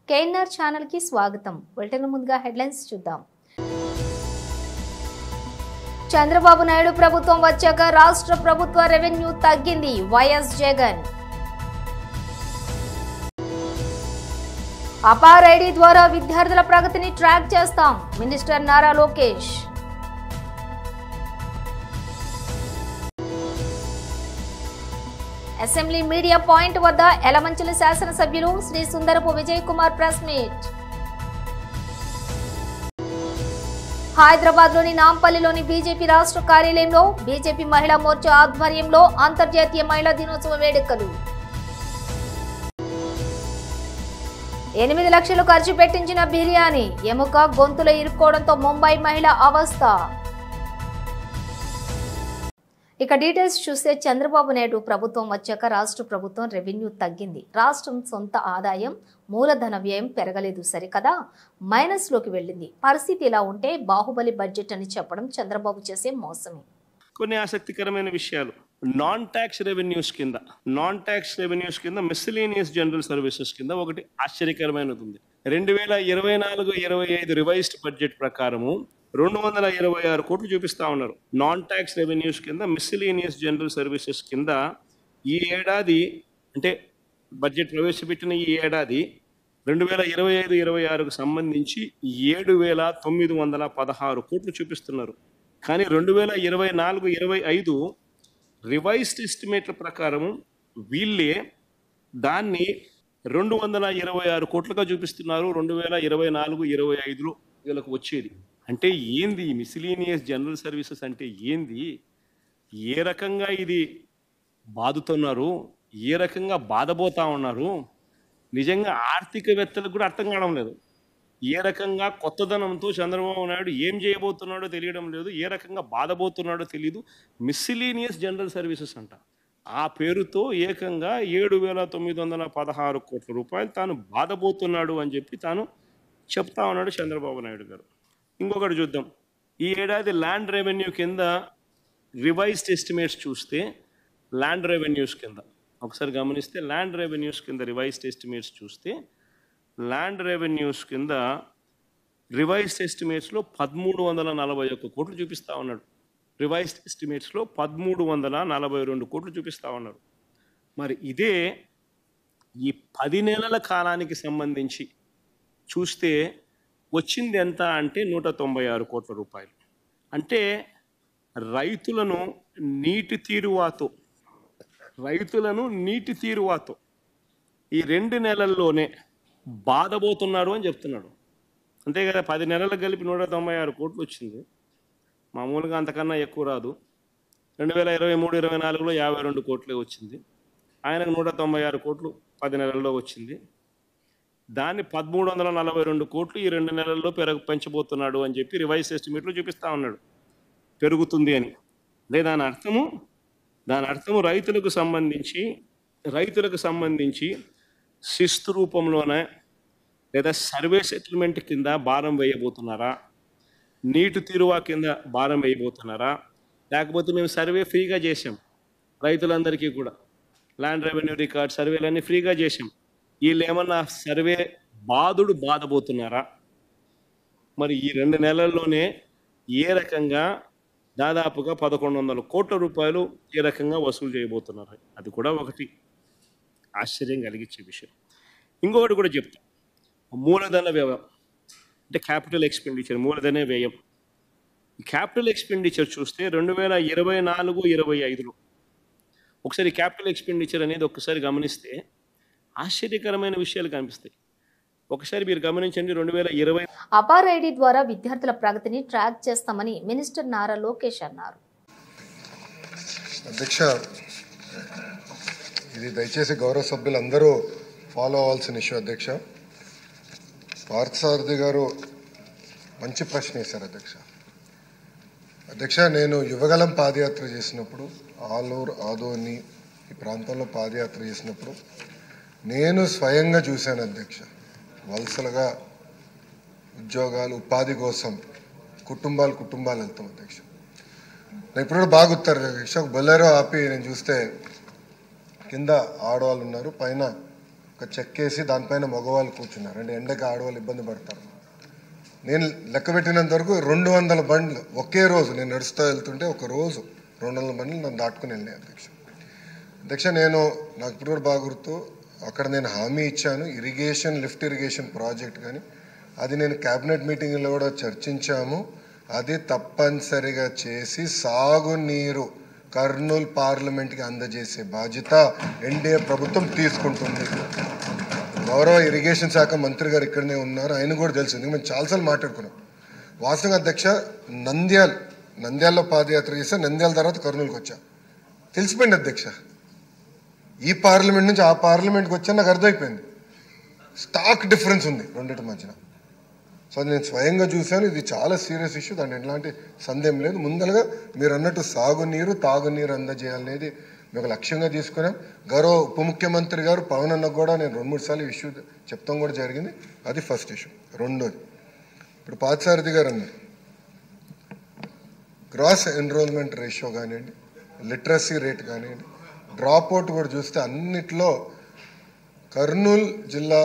KNR channel కి స్వాగతం. Bulletin ముందుగా హెడ్లైన్స్ చూద్దాం. చంద్రబాబు నాయుడు ప్రభుత్వం వచ్చాక రాష్ట్ర ప్రభుత్వ రెవెన్యూ తగ్గింది. వైఎస్ జగన్. అపార్ ఐడి ద్వారా విద్యార్థుల ప్రగతిని ట్రాక్ చేస్తాం. Minister Nara Lokesh. Assembly media point వద్ద ఎలమంచిలి శాసనసభ్యులు శ్రీ సుందరపు విజయ్ కుమార్ ప్రెస్ మీట్. హైదరాబాద్లోని నాంపల్లిలోని బీజేపీ రాష్ట్ర కార్యాలయంలో బీజేపీ మహిళా మోర్చా ఆధ్వర్యంలో అంతర్జాతీయ మహిళా దినోత్సవ వేడుకలు. 8 లక్షలు ఖర్చు పెట్టించిన బిర్యానీ ఎముక గొంతులో ఇరుక్కోవడంతో ముంబై మహిళ అవస్థ. ఇక డీటెయిల్స్ చూస్తే చంద్రబాబు నాయుడు ప్రభుత్వం వచ్చాక రాష్ట్ర ప్రభుత్వం రెవెన్యూ తగ్గింది. రాష్ట్రం సొంత ఆదాయం మూలధన వ్యయం పెరగలేదు సరికదా, మైనస్లోకి వెళ్ళింది. పరిస్థితి ఇలా ఉంటే బాహుబలి బడ్జెట్ అని చెప్పడం చంద్రబాబు చేసే మోసమే. కొన్ని ఆసక్తికరమైన విషయాలు నాన్ ట్యాక్స్ రెవెన్యూస్ కింద మిస్సిలేనియస్ జనరల్ సర్వీసెస్ కింద ఒకటి ఆశ్చర్యకరమైనది ఉంది. 2024-25 రివైజ్డ్ బడ్జెట్ ప్రకారము 226 కోట్లు చూపిస్తా ఉన్నారు. నాన్ ట్యాక్స్ రెవెన్యూస్ కింద మిస్సిలేనియస్ జనరల్ సర్వీసెస్ కింద ఈ ఏడాది అంటే బడ్జెట్ ప్రవేశపెట్టిన ఈ ఏడాది 2025-26కు సంబంధించి 7,916 కోట్లు చూపిస్తున్నారు. కానీ 2024-25 రివైజ్డ్ ఎస్టిమేట్ల ప్రకారము వీళ్ళే దాన్ని 226 కోట్లుగా చూపిస్తున్నారు. 2024-25లో వీళ్ళకు వచ్చేది అంటే ఏంది? మిస్సిలీనియస్ జనరల్ సర్వీసెస్ అంటే ఏంది? ఏ రకంగా ఇది బాదుతున్నారు? ఏ రకంగా బాధపోతా ఉన్నారు? నిజంగా ఆర్థికవేత్తలకు కూడా అర్థం కావడం లేదు. ఏ రకంగా కొత్తదనంతో చంద్రబాబు నాయుడు ఏం చేయబోతున్నాడో తెలియడం లేదు, ఏ రకంగా బాధపోతున్నాడో తెలియదు. మిస్సిలీనియస్ జనరల్ సర్వీసెస్ అంట. ఆ పేరుతో ఏకంగా 7,916 కోట్ల రూపాయలు తాను బాధపోతున్నాడు అని చెప్పి తాను చెప్తా ఉన్నాడు చంద్రబాబు నాయుడు గారు. ఇంకొకటి చూద్దాం. ఈ ఏడాది ల్యాండ్ రెవెన్యూ కింద రివైజ్డ్ ఎస్టిమేట్స్ చూస్తే ల్యాండ్ రెవెన్యూస్ కింద ఒకసారి గమనిస్తే ల్యాండ్ రెవెన్యూస్ కింద రివైజ్డ్ ఎస్టిమేట్స్ చూస్తే ల్యాండ్ రెవెన్యూస్ కింద రివైజ్డ్ ఎస్టిమేట్స్లో 1,341 కోట్లు చూపిస్తూ ఉన్నాడు. రివైజ్డ్ ఎస్టిమేట్స్లో 1,342 కోట్లు చూపిస్తూ ఉన్నారు. మరి ఇదే ఈ 10 నెలల కాలానికి సంబంధించి చూస్తే వచ్చింది ఎంత అంటే 196 కోట్ల రూపాయలు. అంటే రైతులను నీటి తీరువాతో ఈ 2 నెలల్లోనే బాధపోతున్నారు అని చెప్తున్నాడు. అంతే కదా, 10 నెలలకు కలిపి 196 కోట్లు వచ్చింది. మామూలుగా అంతకన్నా ఎక్కువ రాదు. 2023-24లో 52 కోట్లే వచ్చింది. ఆయనకు 196 కోట్లు 10 నెలల్లో వచ్చింది. దాన్ని 1,342 కోట్లు ఈ 2 నెలల్లో పెంచబోతున్నాడు అని చెప్పి రివైజ్ ఎస్టిమేట్లో చూపిస్తూ ఉన్నాడు పెరుగుతుంది అని. అదే దాని అర్థము రైతులకు సంబంధించి శిస్తు రూపంలోనే లేదా సర్వే సెటిల్మెంట్ కింద భారం వేయబోతున్నారా, నీటి తీరువా కింద భారం వేయబోతున్నారా, లేకపోతే మేము సర్వే ఫ్రీగా చేసాం రైతులందరికీ కూడా, ల్యాండ్ రెవెన్యూ రికార్డ్ సర్వేలన్నీ ఫ్రీగా చేసాం, వీళ్ళు ఏమన్నా సర్వే బాధపోతున్నారా? మరి ఈ 2 నెలల్లోనే ఏ రకంగా దాదాపుగా 1,100 కోట్ల రూపాయలు ఏ రకంగా వసూలు చేయబోతున్నారు? అది కూడా ఒకటి ఆశ్చర్యం కలిగించే విషయం. ఇంకొకటి కూడా చెప్తా, మూలధన వ్యయం అంటే క్యాపిటల్ ఎక్స్పెండిచర్, మూలధన వ్యయం. ఈ క్యాపిటల్ ఎక్స్పెండిచర్ చూస్తే 2024-25లో ఒకసారి క్యాపిటల్ ఎక్స్పెండిచర్ అనేది ఒకసారి గమనిస్తే ఆశ్చర్యకరమైన విషయాలు కనిపిస్తాయి. ఒకసారి మీరు గమనించండి. 2020 అపార్ ఐడి ద్వారా విద్యార్థుల ప్రగతిని ట్రాక్ చేస్తామని మినిస్టర్ నారా లోకేష్ అన్నారు. అధ్యక్ష, ఇది దయచేసి గౌరవ సభ్యులందరూ ఫాలో అవ్వాల్సిన ఇష్యూ. పార్థసారథి గారు మంచి ప్రశ్న వేశారు అధ్యక్ష. నేను యువగలం పాదయాత్ర చేసినప్పుడు, ఆలూరు ఆదోని ఈ ప్రాంతంలో పాదయాత్ర చేసినప్పుడు నేను స్వయంగా చూశాను అధ్యక్ష. వలసలుగా ఉద్యోగాలు ఉపాధి కోసం కుటుంబాలు వెళ్తాం అధ్యక్ష. నేను ఇప్పుడు కూడా బాగా గుర్తారు అధ్యక్ష. ఒక బొలెరో ఆపి నేను చూస్తే కింద ఆడవాళ్ళు ఉన్నారు, పైన ఒక చెక్కేసి దానిపైన మగవాళ్ళు కూర్చున్నారు. అంటే ఎండకి ఆడవాళ్ళు ఇబ్బంది పడతారు. నేను లెక్క పెట్టినంత వరకు 200 బండ్లు ఒకే రోజు నేను నడుస్తూ వెళ్తుంటే ఒక రోజు 200 బండ్లు నన్ను దాటుకుని వెళ్ళినాయి అధ్యక్ష. నాకు ఇప్పుడు కూడా బాగా గుర్తు, అక్కడ నేను హామీ ఇచ్చాను లిఫ్ట్ ఇరిగేషన్ ప్రాజెక్ట్ కానీ అది నేను క్యాబినెట్ మీటింగ్లో కూడా చర్చించాము. అది తప్పనిసరిగా చేసి సాగునీరు కర్నూలు పార్లమెంట్కి అందజేసే బాధ్యత ఎన్డీఏ ప్రభుత్వం తీసుకుంటుంది. గౌరవ ఇరిగేషన్ శాఖ మంత్రి గారు ఇక్కడనే ఉన్నారు, ఆయన కూడా తెలుసు, ఎందుకంటే మేము చాలాసార్లు మాట్లాడుకున్నాం. వాస్తవంగా అధ్యక్ష నంద్యాలలో పాదయాత్ర చేస్తే నంద్యాల తర్వాత కర్నూలుకి వచ్చా, తెలిసిపోయింది అధ్యక్ష. ఈ పార్లమెంట్ నుంచి ఆ పార్లమెంట్కి వచ్చా నాకు అర్థమైపోయింది. స్టాక్ డిఫరెన్స్ ఉంది రెండింటి మధ్యన. సో అది నేను స్వయంగా చూశాను. ఇది చాలా సీరియస్ ఇష్యూ, దాంట్లో ఎలాంటి సందేహం లేదు. ముందరగా మీరు అన్నట్టు సాగునీరు తాగునీరు అందజేయాలనేది మేము లక్ష్యంగా తీసుకున్నాం. గౌరవ ఉప ముఖ్యమంత్రి గారు పవన్ అన్నకు కూడా నేను 2-3 సార్లు ఇష్యూ చెప్తాం కూడా జరిగింది. అది ఫస్ట్ ఇష్యూ. రెండోది, ఇప్పుడు పార్థసారథి గారు అన్నారు గ్రాస్ ఎన్రోల్మెంట్ రేషియో కానివ్వండి, లిటరసీ రేట్ కానివ్వండి, డ్రాప్ అవుట్ కూడా చూస్తే అన్నిట్లో కర్నూలు జిల్లా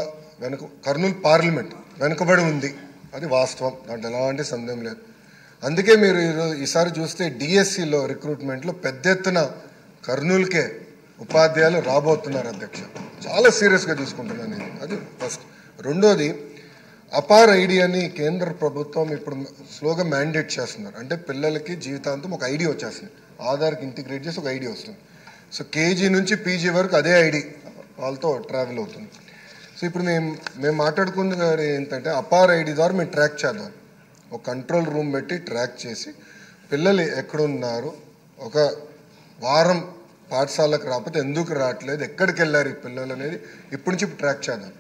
కర్నూలు పార్లమెంట్ వెనుకబడి ఉంది. అది వాస్తవం, దాంట్లో ఎలాంటి సందేహం లేదు. అందుకే మీరు ఈసారి చూస్తే డిఎస్సిలో రిక్రూట్మెంట్లో పెద్ద ఎత్తున కర్నూలుకే ఉపాధ్యాయులు రాబోతున్నారు అధ్యక్ష. చాలా సీరియస్గా తీసుకుంటున్నాను నేను. అది ఫస్ట్. రెండోది, అపార్ ఐడి అని కేంద్ర ప్రభుత్వం ఇప్పుడు స్లోగా మ్యాండేట్ చేస్తున్నారు. అంటే పిల్లలకి జీవితాంతం ఒక ఐడి వచ్చేస్తుంది, ఆధార్కి ఇంటిగ్రేట్ చేసి ఒక ఐడి వస్తుంది. సో కేజీ నుంచి పీజీ వరకు అదే ఐడి వాళ్ళతో ట్రావెల్ అవుతుంది. సో ఇప్పుడు మేము మాట్లాడుకున్నది ఏంటంటే అపార్ ఐడి ద్వారా మేము ట్రాక్ చేద్దాం. ఒక కంట్రోల్ రూమ్ పెట్టి ట్రాక్ చేసి పిల్లలు ఎక్కడున్నారు, ఒక వారం పాఠశాలకు రాకపోతే ఎందుకు రావట్లేదు, ఎక్కడికి వెళ్ళారు ఈ పిల్లలు అనేది ఇప్పటి నుంచి ట్రాక్ చేద్దాం.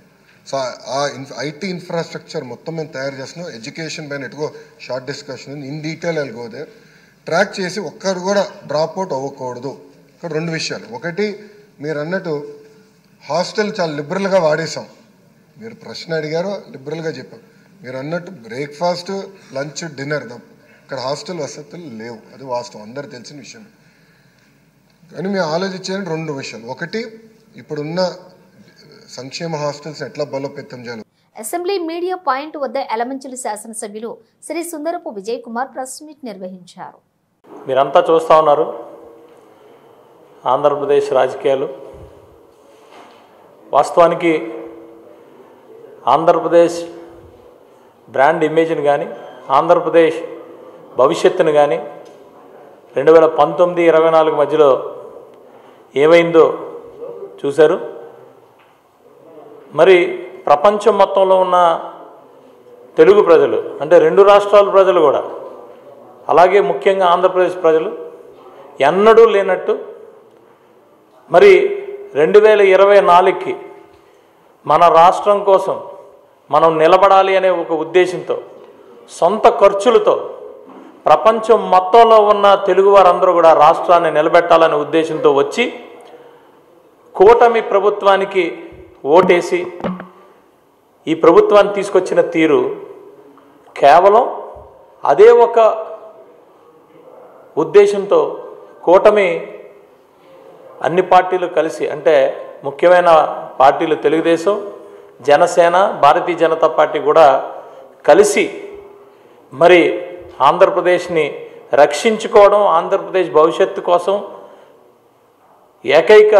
సో ఆ ఐటీ ఇన్ఫ్రాస్ట్రక్చర్ మొత్తం మేము తయారు చేస్తున్నాం. ఎడ్యుకేషన్ పైన ఎటుకో షార్ట్ డిస్కషన్ ఉంది, ఇన్ డీటెయిల్ వెళ్ళగోదే ట్రాక్ చేసి ఒక్కరు కూడా డ్రాప్ అవుట్ అవ్వకూడదు. ఇక్కడ 2 విషయాలు. ఒకటి, మీరు అన్నట్టు హాస్టల్ చాలా లిబరల్గా వాడేసాం. మీరు ప్రశ్న అడిగారో లిబరల్గా చెప్పాం. మీరు అన్నట్టు బ్రేక్ఫాస్ట్ లంచ్ డిన్నర్ ఇక్కడ హాస్టల్ వసతులు లేవు, అది వాస్తవం, అందరు తెలిసిన విషయం. కానీ మేము ఆలోచించేది 2 విషయాలు. ఒకటి, ఇప్పుడున్న సంక్షేమ హాస్టల్స్ ఎట్లా బలోపేతం చేయాలి. అసెంబ్లీ మీడియా పాయింట్ వద్ద ఎలమంచిలి శాసనసభ్యులు శ్రీ సుందరపు విజయ్ కుమార్ ప్రెస్ మీట్ నిర్వహించారు. మీరంతా చూస్తూ ఉన్నారు ఆంధ్రప్రదేశ్ రాజకీయాలు. వాస్తవానికి ఆంధ్రప్రదేశ్ బ్రాండ్ ఇమేజ్ని కానీ ఆంధ్రప్రదేశ్ భవిష్యత్తును కానీ 2019-24 మధ్యలో ఏమైందో చూశారు. మరి ప్రపంచం మొత్తంలో ఉన్న తెలుగు ప్రజలు, అంటే 2 రాష్ట్రాల ప్రజలు కూడా, అలాగే ముఖ్యంగా ఆంధ్రప్రదేశ్ ప్రజలు ఎన్నడూ లేనట్టు మరి 2024కి మన రాష్ట్రం కోసం మనం నిలబడాలి అనే ఒక ఉద్దేశంతో సొంత ఖర్చులతో ప్రపంచం మొత్తంలో ఉన్న తెలుగు వారందరూ కూడా రాష్ట్రాన్ని నిలబెట్టాలనే ఉద్దేశంతో వచ్చి కూటమి ప్రభుత్వానికి ఓటేసి ఈ ప్రభుత్వాన్ని తీసుకొచ్చిన తీరు కేవలం అదే ఒక ఉద్దేశంతో కూటమి అన్ని పార్టీలు కలిసి, అంటే ముఖ్యమైన పార్టీలు తెలుగుదేశం, జనసేన, భారతీయ జనతా పార్టీ కూడా కలిసి మరి ఆంధ్రప్రదేశ్ని రక్షించుకోవడం, ఆంధ్రప్రదేశ్ భవిష్యత్తు కోసం ఏకైక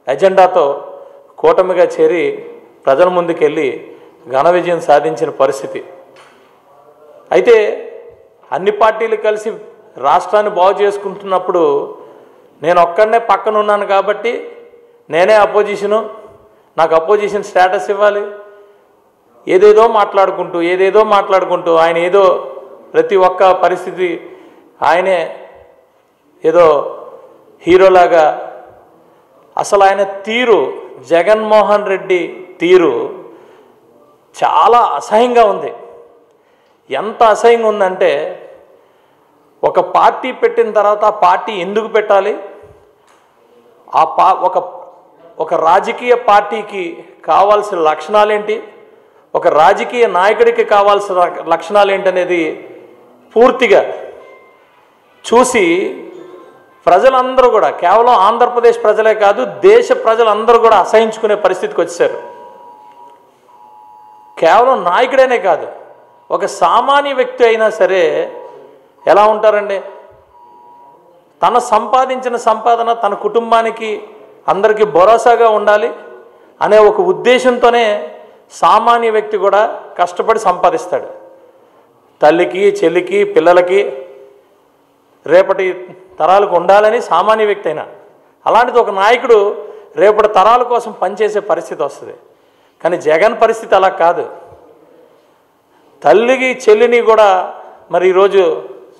ఎజెండాతో కూటమిగా చేరి ప్రజల ముందుకెళ్ళి ఘన విజయం సాధించిన పరిస్థితి. అయితే అన్ని పార్టీలు కలిసి రాష్ట్రాన్ని బాగు చేసుకుంటున్నప్పుడు నేను ఒక్కడనే పక్కన ఉన్నాను కాబట్టి నేనే అపోజిషను, నాకు అపోజిషన్ స్టేటస్ ఇవ్వాలి, ఏదేదో మాట్లాడుకుంటూ ఆయన ఏదో ప్రతి ఒక్క పరిస్థితి ఆయనే ఏదో హీరోలాగా, అసలు ఆయన తీరు, జగన్మోహన్ రెడ్డి తీరు చాలా అసహ్యంగా ఉంది. ఎంత అసహ్యంగా ఉందంటే, ఒక పార్టీ పెట్టిన తర్వాత ఆ పార్టీ ఎందుకు పెట్టాలి, ఒక రాజకీయ పార్టీకి కావాల్సిన లక్షణాలేంటి, ఒక రాజకీయ నాయకుడికి కావాల్సిన లక్షణాలు ఏంటనేది పూర్తిగా చూసి ప్రజలందరూ కూడా, కేవలం ఆంధ్రప్రదేశ్ ప్రజలే కాదు, దేశ ప్రజలందరూ కూడా అసహించుకునే పరిస్థితికి వచ్చేసారు. కేవలం నాయకుడైనే కాదు, ఒక సామాన్య వ్యక్తి అయినా సరే ఎలా ఉంటారండి? తన సంపాదించిన సంపాదన తన కుటుంబానికి అందరికీ భరోసాగా ఉండాలి అనే ఒక ఉద్దేశంతోనే సామాన్య వ్యక్తి కూడా కష్టపడి సంపాదిస్తాడు. తల్లికి, చెల్లికి, పిల్లలకి, రేపటి తరాలకు ఉండాలని సామాన్య వ్యక్తి అయినా, అలాంటిది ఒక నాయకుడు రేపటి తరాల కోసం పనిచేసే పరిస్థితి వస్తుంది. కానీ జగన్ పరిస్థితి అలా కాదు. తల్లికి, చెల్లిని కూడా మరి ఈరోజు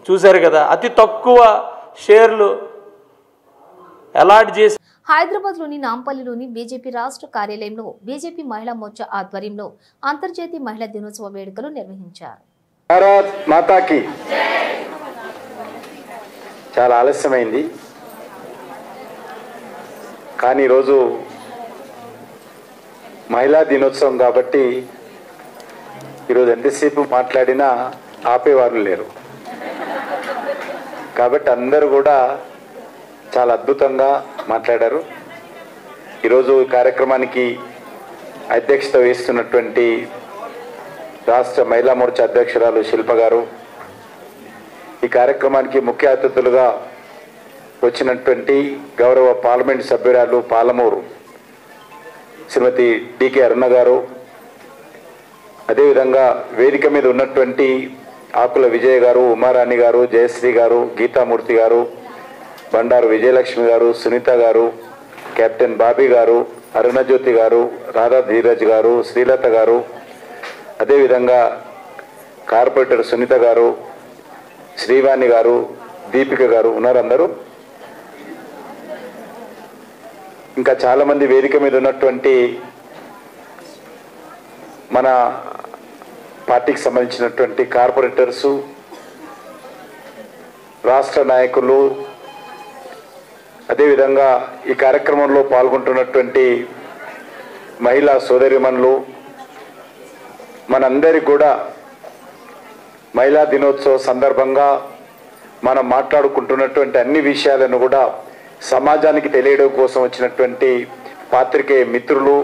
చూశారు కదా, అతి తక్కువ షేర్లు అలాట్ చేసి హైదరాబాద్లోని నాంపల్లిలోని బీజేపీ రాష్ట్ర కార్యాలయంలో బీజేపీ మహిళా మోర్చా ఆధ్వర్యంలో అంతర్జాతీయ మహిళా దినోత్సవ వేడుకలు నిర్వహించారు. భారత్ మాతాకి. చాలా ఆలస్యమైంది, కానీ ఈరోజు మహిళా దినోత్సవం కాబట్టి ఈరోజు ఎంతసేపు మాట్లాడినా ఆపేవారు లేరు. కాబట్టి అందరూ కూడా చాలా అద్భుతంగా మాట్లాడారు. ఈరోజు ఈ కార్యక్రమానికి అధ్యక్షత వహిస్తున్నటువంటి రాష్ట్ర మహిళా మోర్చా అధ్యక్షురాలు శిల్ప గారు, ఈ కార్యక్రమానికి ముఖ్య అతిథులుగా వచ్చినటువంటి గౌరవ పార్లమెంట్ సభ్యురాలు పాలమూరు శ్రీమతి డికే అరుణ గారు, అదేవిధంగా వేదిక మీద ఉన్నటువంటి ఆకుల విజయ్ గారు, ఉమారాణి గారు, జయశ్రీ గారు, గీతామూర్తి గారు, బండారు విజయలక్ష్మి గారు, సునీత గారు, కెప్టెన్ బాబీ గారు, అరుణజ్యోతి గారు, రాధా ధీరజ్ గారు, శ్రీలత గారు, అదేవిధంగా కార్పొరేటర్ సునీత గారు, శ్రీవాణి గారు, దీపిక గారు ఉన్నారు. అందరూ ఇంకా చాలామంది వేదిక మీద ఉన్నటువంటి మన పార్టీకి సంబంధించినటువంటి కార్పొరేటర్సు, రాష్ట్ర నాయకులు, అదేవిధంగా ఈ కార్యక్రమంలో పాల్గొంటున్నటువంటి మహిళా సోదరిమణులు, మనందరికీ కూడా మహిళా దినోత్సవ సందర్భంగా మనం మాట్లాడుకుంటున్నటువంటి అన్ని విషయాలను కూడా సమాజానికి తెలియడం కోసం వచ్చినటువంటి పాత్రికేయ మిత్రులు,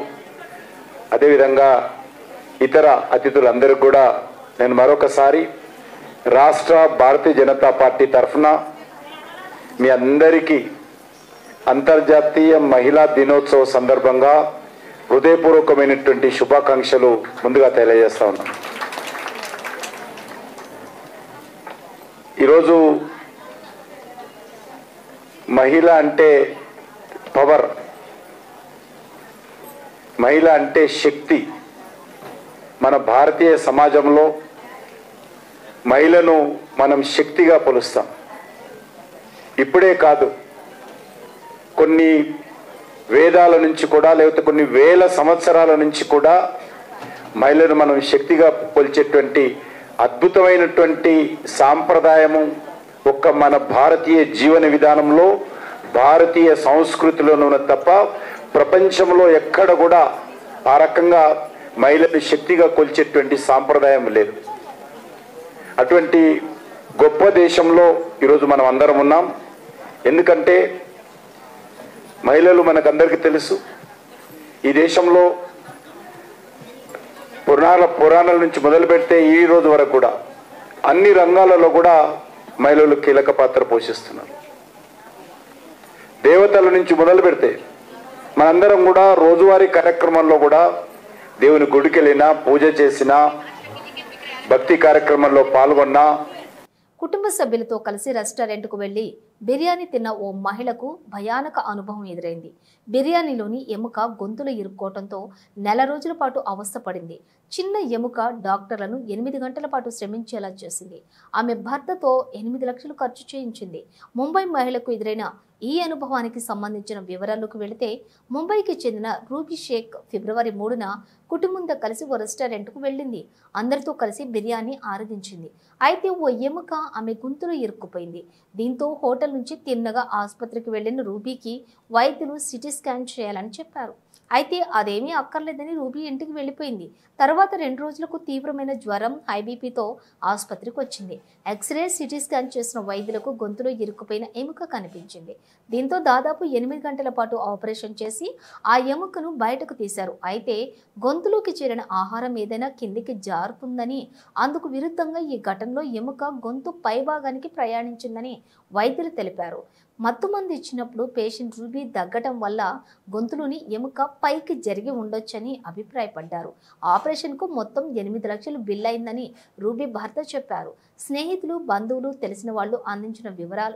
అదేవిధంగా ఇతర అతిథులందరికీ కూడా నేను మరొకసారి రాష్ట్ర భారతీయ జనతా పార్టీ తరఫున మీ అందరికీ అంతర్జాతీయ మహిళా దినోత్సవ సందర్భంగా హృదయపూర్వకమైనటువంటి శుభాకాంక్షలు ముందుగా తెలియజేస్తా ఉన్నాను. ఈరోజు మహిళ అంటే పవర్, మహిళ అంటే శక్తి. మన భారతీయ సమాజంలో మహిళను మనం శక్తిగా కొలుస్తాం. ఇప్పుడే కాదు, కొన్ని వేదాల నుంచి కూడా, లేకపోతే కొన్ని వేల సంవత్సరాల నుంచి కూడా మహిళను మనం శక్తిగా కొలిచేటువంటి అద్భుతమైనటువంటి సాంప్రదాయము ఒక్క మన భారతీయ జీవన విధానంలో, భారతీయ సంస్కృతిలోనూ తప్ప ప్రపంచంలో ఎక్కడ కూడా ఆ రకంగా మహిళను శక్తిగా కొలిచేటువంటి సాంప్రదాయం లేదు. అటువంటి గొప్ప దేశంలో ఈరోజు మనం అందరం ఉన్నాం. ఎందుకంటే మహిళలు మనకందరికీ తెలుసు, ఈ దేశంలో పురాణాల నుంచి మొదలు పెడితే ఈ రోజు వరకు కూడా అన్ని రంగాలలో కూడా మహిళలు కీలక పాత్ర పోషిస్తున్నారు. దేవతల నుంచి మొదలు పెడితే మనందరం కూడా రోజువారీ కార్యక్రమంలో కూడా దేవుని గుడికి వెళ్ళినా, పూజ చేసినా, భక్తి కార్యక్రమంలో పాల్గొన్నా, కుటుంబ సభ్యులతో కలిసి రెస్టారెంట్కు వెళ్లి బిర్యానీ తిన్న ఓ మహిళకు భయానక అనుభవం ఎదురైంది. బిర్యానీలోని ఎముక గొంతులో ఇరుక్కోవడంతో నెల రోజుల పాటు అవస్థపడింది. చిన్న ఎముక డాక్టర్లను 8 గంటల పాటు శ్రమించేలా చేసింది. ఆమె భర్తతో 8 లక్షలు ఖర్చు చేయించింది. ముంబై మహిళకు ఎదురైన ఈ అనుభవానికి సంబంధించిన వివరాలకు వెళితే, ముంబైకి చెందిన రూబీ షేక్ ఫిబ్రవరి 3న కుటుంబంతో కలిసి ఓ రెస్టారెంట్కు వెళ్ళింది. అందరితో కలిసి బిర్యానీ ఆరగించింది. అయితే ఓ ఎముక ఆమె గొంతులో ఇరుక్కుపోయింది. దీంతో హోటల్ నుంచి తిన్నగా ఆసుపత్రికి వెళ్లిన రూబీకి వైద్యులు సిటీ స్కాన్ చేయాలని చెప్పారు. అయితే అదేమీ అక్కర్లేదని రూబీ ఇంటికి వెళ్ళిపోయింది. తర్వాత 2 రోజులకు తీవ్రమైన జ్వరం, హై బీపీతో ఆసుపత్రికి వచ్చింది. ఎక్స్రే, సిటీ స్కాన్ చేసిన వైద్యులకు గొంతులో ఇరుక్కుపోయిన ఎముక కనిపించింది. దీంతో దాదాపు 8 గంటల పాటు ఆపరేషన్ చేసి ఆ ఎముకను బయటకు తీశారు. అయితే గొంతులోకి చేరిన ఆహారం ఏదైనా కిందికి జారుతుందని, అందుకు విరుద్ధంగా ఈ ఘటనలో ఎముక గొంతు పైభాగానికి ప్రయాణించిందని వైద్యులు తెలిపారు. మత్తుమందు ఇచ్చినప్పుడు పేషెంట్ రూబీ దగ్గటం వల్ల గొంతులోని ఎముక పైకి జరిగి ఉండొచ్చని అభిప్రాయపడ్డారు. ఆపరేషన్కు మొత్తం 8 లక్షలు బిల్ అయిందని రూబీ భర్త చెప్పారు. స్నేహితులు, బంధువులు, తెలిసిన వాళ్ళు అందించిన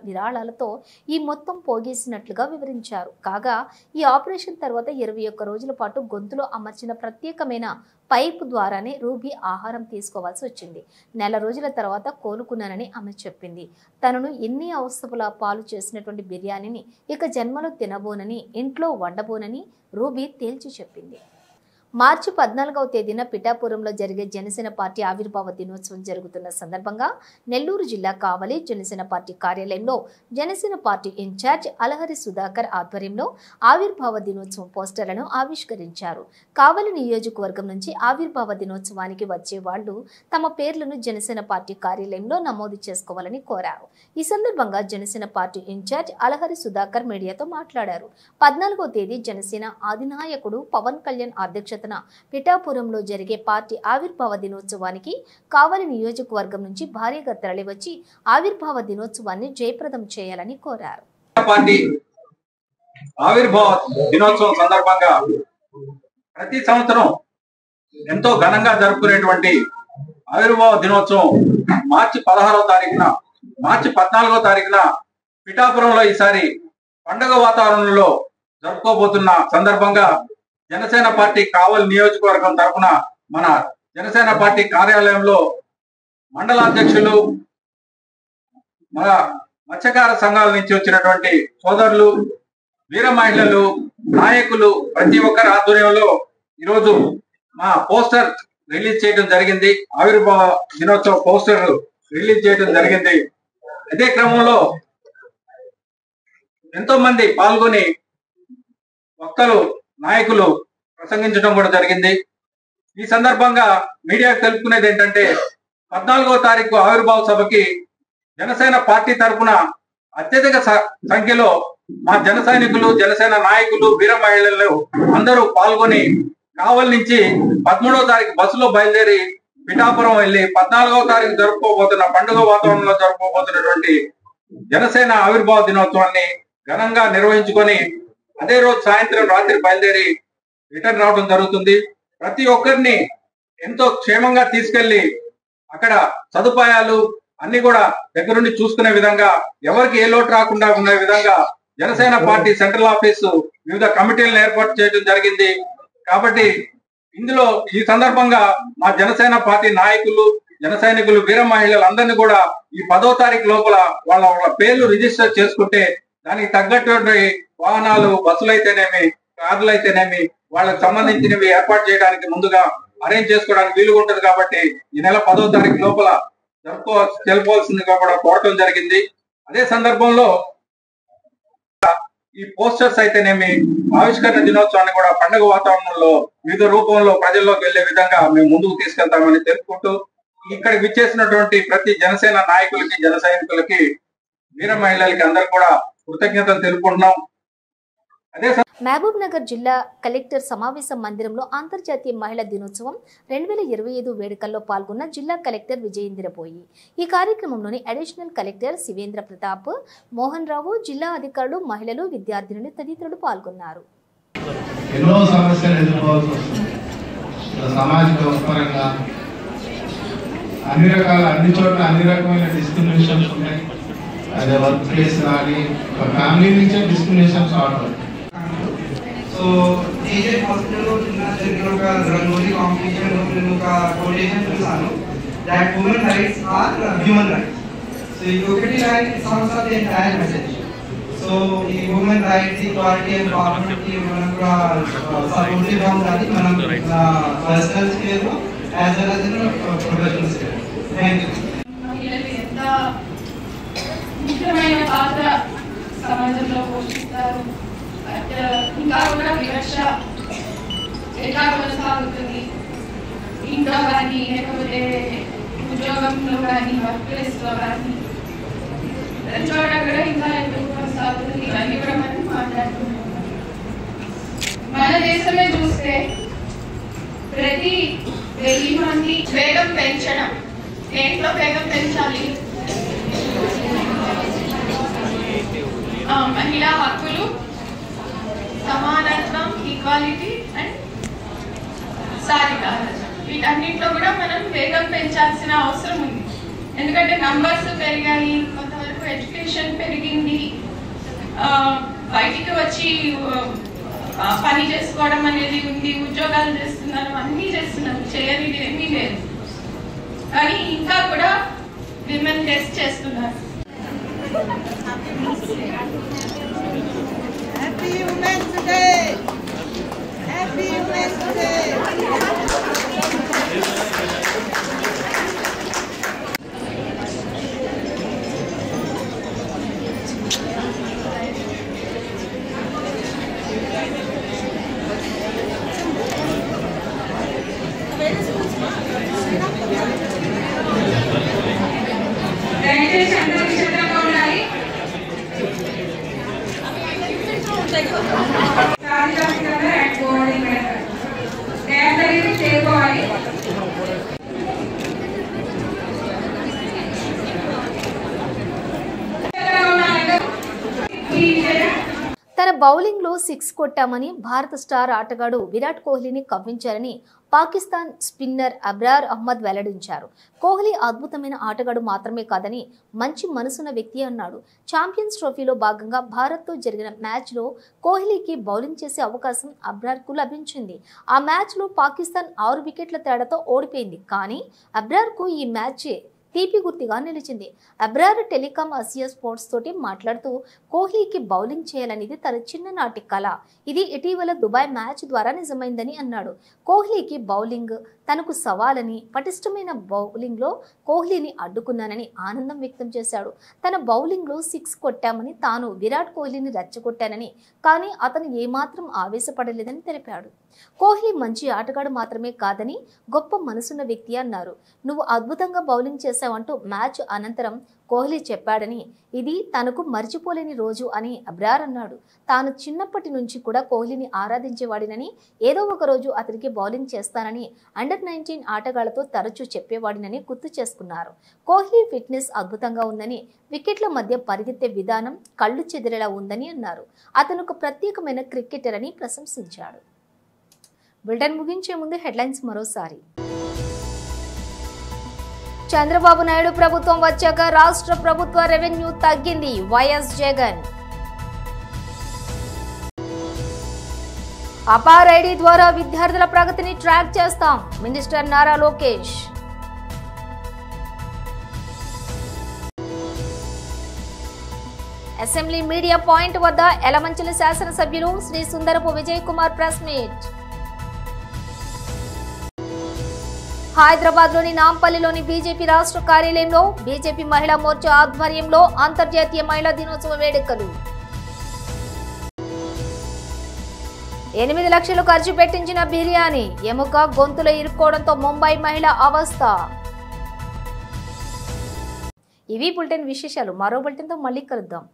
విరాళాలతో ఈ మొత్తం పోగేసినట్లుగా వివరించారు. కాగా ఈ ఆపరేషన్ తర్వాత 21 రోజుల పాటు గొంతులో అమర్చిన ప్రత్యేకమైన పైపు ద్వారానే రూబీ ఆహారం తీసుకోవాల్సి వచ్చింది. నెల రోజుల తర్వాత కోలుకున్నానని ఆమె చెప్పింది. తనను ఎన్ని అవస్థల పాలు చేసినటువంటి బిర్యానీని ఇక జన్మలో తినబోనని, ఇంట్లో వండబోనని రూబీ తేల్చి చెప్పింది. మార్చి 14వ తేదీన పిఠాపురంలో జరిగే జనసేన పార్టీ ఆవిర్భావ దినోత్సవం జరుగుతున్న సందర్భంగా నెల్లూరు జిల్లా కావలి జనసేన పార్టీ కార్యాలయంలో జనసేన పార్టీ ఇన్ఛార్జ్ అలహరి సుధాకర్ ఆధ్వర్యంలో ఆవిర్భావ దినోత్సవం పోస్టర్లను ఆవిష్కరించారు. కావలి నియోజకవర్గం నుంచి ఆవిర్భావ దినోత్సవానికి వచ్చే వాళ్లు తమ పేర్లను జనసేన పార్టీ కార్యాలయంలో నమోదు చేసుకోవాలని కోరారు. ఈ సందర్భంగా జనసేన పార్టీ ఇన్ఛార్జ్ అలహరి సుధాకర్ మీడియాతో మాట్లాడారు. 14వ తేదీ జనసేన అధినాయకుడు పవన్ కళ్యాణ్ అధ్యక్ష పిఠాపురంలో జరిగే పార్టీ ఆవిర్భావ దినోత్సవానికి కావలి నియోజకవర్గం నుంచి భారీగా తరలివచ్చి ఆవిర్భావ దినోత్సవాన్ని జయప్రదం చేయాలని కోరారు. పార్టీ ఆవిర్భావ దినోత్సవం సందర్భంగా ప్రతి సంవత్సరం ఎంతో ఘనంగా జరుపుకునేటువంటి ఆవిర్భావ దినోత్సవం మార్చి 16వ తారీఖున, మార్చి 14వ తారీఖున పిఠాపురంలో ఈసారి పండుగ వాతావరణంలో జరుపుకోబోతున్న సందర్భంగా జనసేన పార్టీ కావలి నియోజకవర్గం తరఫున మన జనసేన పార్టీ కార్యాలయంలో మండలాధ్యక్షులు, మన మత్స్యకార సంఘాల నుంచి వచ్చినటువంటి సోదరులు, వీర మహిళలు, నాయకులు ప్రతి ఒక్కరి ఆధ్వర్యంలో ఈరోజు మా పోస్టర్ రిలీజ్ చేయడం జరిగింది. ఆవిర్భావ దినోత్సవ పోస్టర్ రిలీజ్ చేయడం జరిగింది. అదే క్రమంలో ఎంతో మంది పాల్గొని వక్తలు, నాయకులు ప్రసంగించడం కూడా జరిగింది. ఈ సందర్భంగా మీడియాకు తెలుపుకునేది ఏంటంటే 14వ తారీఖు ఆవిర్భావ సభకి జనసేన పార్టీ తరఫున అత్యధిక సంఖ్యలో మా జన సైనికులు, జనసేన నాయకులు, వీర మహిళలు అందరూ పాల్గొని కావలి నుంచి 13వ తారీఖు బస్సులో బయలుదేరి పిఠాపురం వెళ్లి 14వ తారీఖు జరుపుకోబోతున్న పండుగ వాతావరణంలో జరుపుకోబోతున్నటువంటి జనసేన ఆవిర్భావ దినోత్సవాన్ని ఘనంగా నిర్వహించుకొని అదే రోజు సాయంత్రం రాత్రి బయలుదేరి రిటర్న్ రావడం జరుగుతుంది. ప్రతి ఒక్కరిని ఎంతో క్షేమంగా తీసుకెళ్లి అక్కడ సదుపాయాలు అన్ని కూడా దగ్గరుండి చూసుకునే విధంగా, ఎవరికి ఏ లోటు రాకుండా ఉండే విధంగా జనసేన పార్టీ సెంట్రల్ ఆఫీసు వివిధ కమిటీలను ఏర్పాటు చేయడం జరిగింది. కాబట్టి ఇందులో ఈ సందర్భంగా మా జనసేన పార్టీ నాయకులు, జన సైనికులు, వీర మహిళలు అందరినీ కూడా ఈ 10వ తారీఖు లోపల వాళ్ళ పేర్లు రిజిస్టర్ చేసుకుంటే దానికి తగ్గటువంటి వాహనాలు, బస్సులు అయితేనేమి, కార్లు అయితేనేమి వాళ్ళకి సంబంధించినవి ఏర్పాటు చేయడానికి ముందుగా అరేంజ్ చేసుకోవడానికి వీలుగా ఉంటుంది. కాబట్టి ఈ నెల 10వ తారీఖు లోపల తెలుపవలసిందిగా కూడా కోరటం జరిగింది. అదే సందర్భంలో ఈ పోస్టర్స్ అయితేనేమి ఆవిష్కరణ దినోత్సవాన్ని కూడా పండుగ వాతావరణంలో వివిధ రూపంలో ప్రజల్లోకి వెళ్లే విధంగా మేము ముందుకు తీసుకెళ్తామని తెలుపుకుంటూ, ఇక్కడికి విచ్చేసినటువంటి ప్రతి జనసేన నాయకులకి, జన సైనికులకి, వీర మహిళలకి అందరూ కూడా కృతజ్ఞతలు తెలుపుకుంటున్నాం. మహబూబ్ నగర్ జిల్లా కలెక్టర్ సమావేశ మందిరంలో అంతర్జాతీయ మహిళా దినోత్సవం 2025 వేడుకల్లో పాల్గొన్న జిల్లా కలెక్టర్ విజయేంద్రబోయి. ఈ కార్యక్రమంలోని అడిషనల్ కలెక్టర్ శివేంద్ర ప్రతాప్, మోహన్ రావు, జిల్లా అధికారులు, మహిళలు, విద్యార్థినులు తదితరులు పాల్గొన్నారు. ఎన్నో సమస్యలు ఎదుర్కోవాల్సి వస్తుంది. సామాజిక పరంగా అన్ని చోట్ల అన్ని రకమైన డిస్క్రిమినేషన్స్ ఉన్నాయి. అదే వర్క్ ప్లేస్ కానీ ఫ్యామిలీ నుంచే డిస్క్రిమినేషన్ స్టార్ట్ అవుతుంది. సో ఏజెంట్ హాస్పిటల్లో జరిగిన ఒక రంగోలీ కాంపిటీషన్ నేను ఒక కొటేషన్ చూసాను, that human rights are human rights. So ఈ ఒకటి line sums up the entire message. So ఈ హ్యూమన్ రైట్స్, ఈక్వాలిటీ, ఎంపవర్మెంట్ మనం కూడా సపోర్టివ్ గా ఉండాలి, మనం పర్సనల్ స్పేర్ లో as well as in professional sphere. Thank you. మహిళలు ఎంత ముఖ్యమైన పాత్ర సమాజంలో పోషిస్తారు. ఇంకా కూడా వివక్ష ఎలా కొనసాగుతుంది, ఇంట్లో కానీ లేకపోతే ఉద్యోగంలో కానీ వర్క్ ప్లేస్లో కానీ చోట కూడా ఇంకా ఎందుకు కొనసాగుతుంది ఇవన్నీ కూడా మనం మాట్లాడుతున్నాం. మన దేశమే చూస్తే ప్రతి 1000 మంది వేగం పెంచడం, దేంట్లో వేగం పెంచాలి, మహిళా హక్కులు, సమానత్వం, ఈక్వాలిటీ అండ్ సాధికారత, వీటన్నింటిలో కూడా మనం వేగం పెంచాల్సిన అవసరం ఉంది. ఎందుకంటే నంబర్స్ పెరిగాయి, కొంతవరకు ఎడ్యుకేషన్ పెరిగింది, బయటికి వచ్చి పని చేసుకోవడం అనేది ఉంది, ఉద్యోగాలు చేస్తున్నారు, అన్నీ చేస్తున్నారు, చేయనిది ఏమీ లేదు. కానీ ఇంకా కూడా విమెన్ టెస్ట్ చేస్తున్నారు. Happy Women's Day! Happy Women's Day! దయచేసి అందరూ నిశ్శబ్దంగా ఉండాలి. సాధికారికంగా రాకపోవాలి, తయారు చేసుకోవాలి. తన బౌలింగ్లో 6 కొట్టామని భారత స్టార్ ఆటగాడు విరాట్ కోహ్లీని కవ్వించారని పాకిస్తాన్ స్పిన్నర్ అబ్రార్ అహ్మద్ వెల్లడించారు. కోహ్లీ అద్భుతమైన ఆటగాడు మాత్రమే కాదని మంచి మనసున్న వ్యక్తి అన్నాడు. ఛాంపియన్స్ ట్రోఫీలో భాగంగా భారత్తో జరిగిన మ్యాచ్లో కోహ్లీకి బౌలింగ్ చేసే అవకాశం అబ్రార్కు లభించింది. ఆ మ్యాచ్లో పాకిస్తాన్ 6 వికెట్ల తేడాతో ఓడిపోయింది. కానీ అబ్రార్కు ఈ మ్యాచ్ తీపి గుర్తిగా నిలిచింది. అబ్రార్ టెలికాం ఆసియా స్పోర్ట్స్ తోటి మాట్లాడుతూ కోహ్లీకి బౌలింగ్ చేయాలనేది తన చిన్ననాటి కళ, ఇది ఇటీవల దుబాయ్ మ్యాచ్ ద్వారా నిజమైందని అన్నాడు. కోహ్లీకి బౌలింగ్ తనకు సవాలని, పటిష్టమైన బౌలింగ్లో కోహ్లీని అడ్డుకున్నానని ఆనందం వ్యక్తం చేశాడు. తన బౌలింగ్లో 6 కొట్టామని, తాను విరాట్ కోహ్లీని రెచ్చగొట్టానని, కానీ అతను ఏమాత్రం ఆవేశపడలేదని తెలిపాడు. కోహ్లీ మంచి ఆటగాడు మాత్రమే కాదని గొప్ప మనసున్న వ్యక్తి అన్నారు. నువ్వు అద్భుతంగా బౌలింగ్ చేశావంటూ మ్యాచ్ అనంతరం కోహ్లీ చెప్పాడని, ఇది తనకు మర్చిపోలేని రోజు అని అబ్రార్ అన్నాడు. తాను చిన్నప్పటి నుంచి కూడా కోహ్లీని ఆరాధించేవాడినని, ఏదో ఒక రోజు అతనికి బౌలింగ్ చేస్తానని అండర్-19 ఆటగాళ్లతో తరచూ చెప్పేవాడినని గుర్తు చేసుకున్నారు. కోహ్లీ ఫిట్నెస్ అద్భుతంగా ఉందని, వికెట్ల మధ్య పరిగెత్తే విధానం కళ్ళు చెదిరేలా ఉందని అన్నారు. అతను ఒక ప్రత్యేకమైన క్రికెటర్ అని ప్రశంసించాడు. బులెటిన్ ముగించే ముందు హెడ్లైన్స్ మరోసారి. చంద్రబాబు నాయుడు ప్రభుత్వం వచ్చాక రాష్ట్ర ప్రభుత్వ రెవెన్యూ తగ్గింది, వైఎస్ జగన్. అపార్ ఐడి ద్వారా విద్యార్థుల ప్రగతిని ట్రాక్ చేస్తాం, minister Nara Lokesh. Assembly media point వద్ద ఎలమంచిలి శాసనసభ్యులు శ్రీ సుందరపు విజయ్ కుమార్ ప్రెస్ మీట్. హైదరాబాద్లోని నాంపల్లిలోని బీజేపీ రాష్ట్ర కార్యాలయంలో బీజేపీ మహిళా మోర్చా ఆధ్వర్యంలో అంతర్జాతీయ మహిళా దినోత్సవ వేడుకలు. 8 లక్షలు ఖర్చు పెట్టించిన బిర్యానీ ఎముక గొంతులో ఇరుక్కోవడంతో ముంబై మహిళ అవస్థ. ఇవి బులెటిన్ విశేషాలు. మరో బులెటిన్తో మళ్ళీ కలుద్దాం.